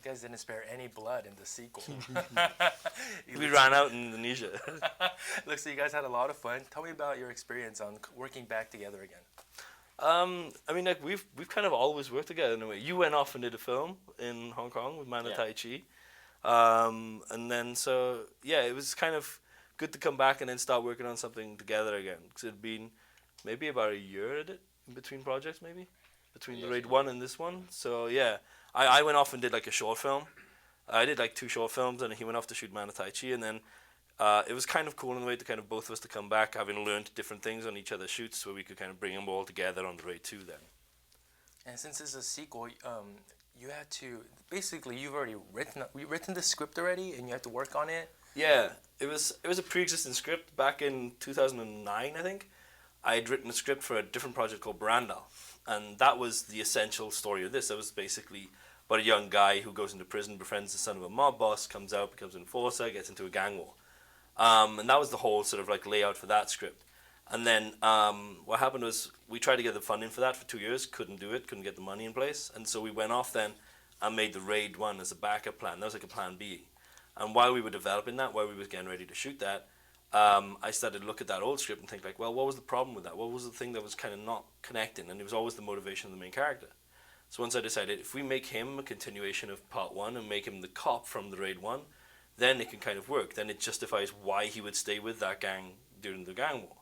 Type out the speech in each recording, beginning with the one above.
guys didn't spare any blood in the sequel. We ran out in Indonesia. Looks like you guys had a lot of fun. Tell me about your experience on working back together again. I mean, like we've kind of always worked together in a way. You went off and did a film in Hong Kong with Man and Tai Chi, and then so yeah, it was kind of good to come back and then start working on something together again. Because it'd been maybe about a year in between projects, maybe between the Raid 1 and this one. So yeah, I went off and did like a short film. I did like 2 short films, and he went off to shoot Man and Tai Chi, and then. It was kind of cool in a way to kind of both of us to come back, having learned different things on each other's shoots, where we could kind of bring them all together on the Raid 2 then. And since it's a sequel, you had to basically you've already written the script already, and you had to work on it. Yeah, it was a pre-existing script back in 2009, I think. I had written a script for a different project called Brandal, and that was the essential story of this. It was basically about a young guy who goes into prison, befriends the son of a mob boss, comes out, becomes an enforcer, gets into a gang war. And that was the whole sort of like layout for that script. And then what happened was we tried to get the funding for that for 2 years, couldn't do it, couldn't get the money in place. And so we went off then and made the Raid 1 as a backup plan. That was like a plan B. And while we were developing that, while we were getting ready to shoot that, I started to look at that old script and think like, well, what was the problem with that? What was the thing that was kind of not connecting? And it was always the motivation of the main character. So once I decided if we make him a continuation of part 1 and make him the cop from the Raid 1, then it can kind of work. Then it justifies why he would stay with that gang during the gang war.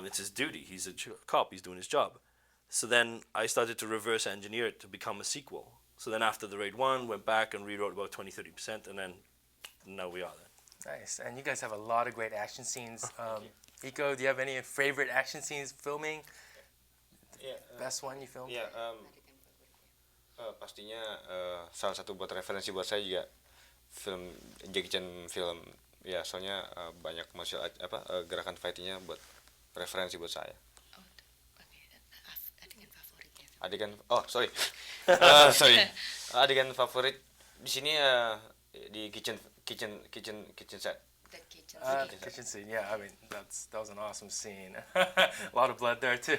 It's his duty. He's a cop. He's doing his job. So then I started to reverse engineer it to become a sequel. So then after the Raid 1, went back and rewrote about 20-30%, and then now we are there. Nice. And you guys have a lot of great action scenes. Iko, do you have any favorite action scenes filming? Yeah, Best one you filmed? Yeah, pastinya salah satu buat referensi buat saya juga film Jackie Chan film ya, soalnya banyak martial art, gerakan fightingnya buat referensi buat saya. Oh, adegan favorit ya. Sorry. Adegan favorit di sini di kitchen set. Kitchen scene, yeah. I mean, that was an awesome scene. A lot of blood there too.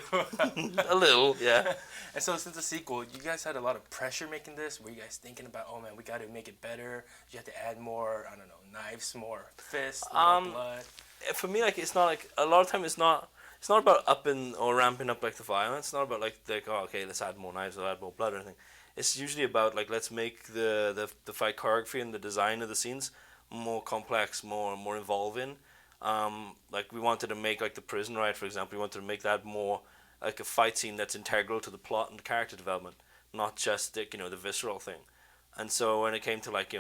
A little, yeah. And so, since the sequel, you guys had a lot of pressure making this. Were you guys thinking about, oh man, we got to make it better? You have to add more, I don't know, knives, more fists, more blood. For me, like it's not like a lot of time. It's not about upping or ramping up like the violence. It's not about like oh, okay, let's add more knives or add more blood or anything. It's usually about like let's make the fight choreography and the design of the scenes more complex, more involving. Like we wanted to make like the prison riot, for example. We wanted to make that more like a fight scene that's integral to the plot and the character development, not just the visceral thing. And so when it came to like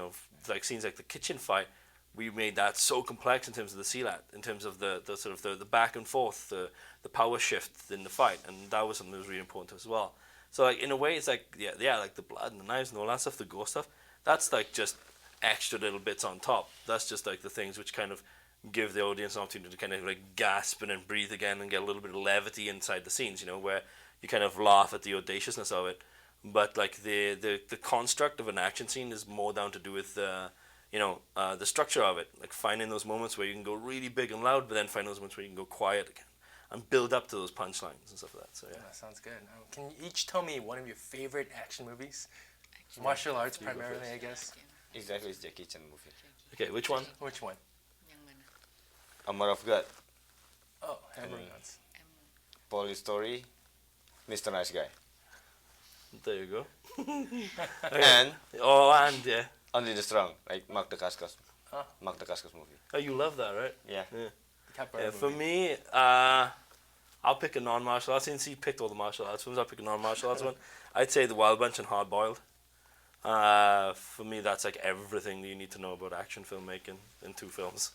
like scenes like the kitchen fight, we made that so complex in terms of the silat, in terms of the sort of the back and forth, the power shift in the fight, and that was something that was really important to us as well. So like in a way, it's like yeah, like the blood and the knives and all that stuff, the gore stuff. That's like just extra little bits on top. That's just like the things which kind of give the audience an opportunity to kind of like gasp and then breathe again and get a little bit of levity inside the scenes, where you kind of laugh at the audaciousness of it. But like the construct of an action scene is more down to do with the structure of it, like finding those moments where you can go really big and loud, but then find those moments where you can go quiet again and build up to those punchlines and stuff like that. So yeah, that sounds good. Can you each tell me one of your favorite action movies? Martial arts primarily, I guess. Exactly, it's Jackie Chan movie. Okay, which one? Which one? Yang mana? Armor of God, Oh, Hammer Guns. Police Story, Mr. Nice Guy, There you go. and Yeah. Only the Strong, like Mark Dacascos. Huh? Mark Dacascos movie. Oh, you love that, right? Yeah. Yeah, for me, I'll pick a non-martial arts. Since he picked all the martial arts films, I'll pick a non-martial arts one. I'd say The Wild Bunch and Hard Boiled. For me, that's like everything that you need to know about action filmmaking in 2 films.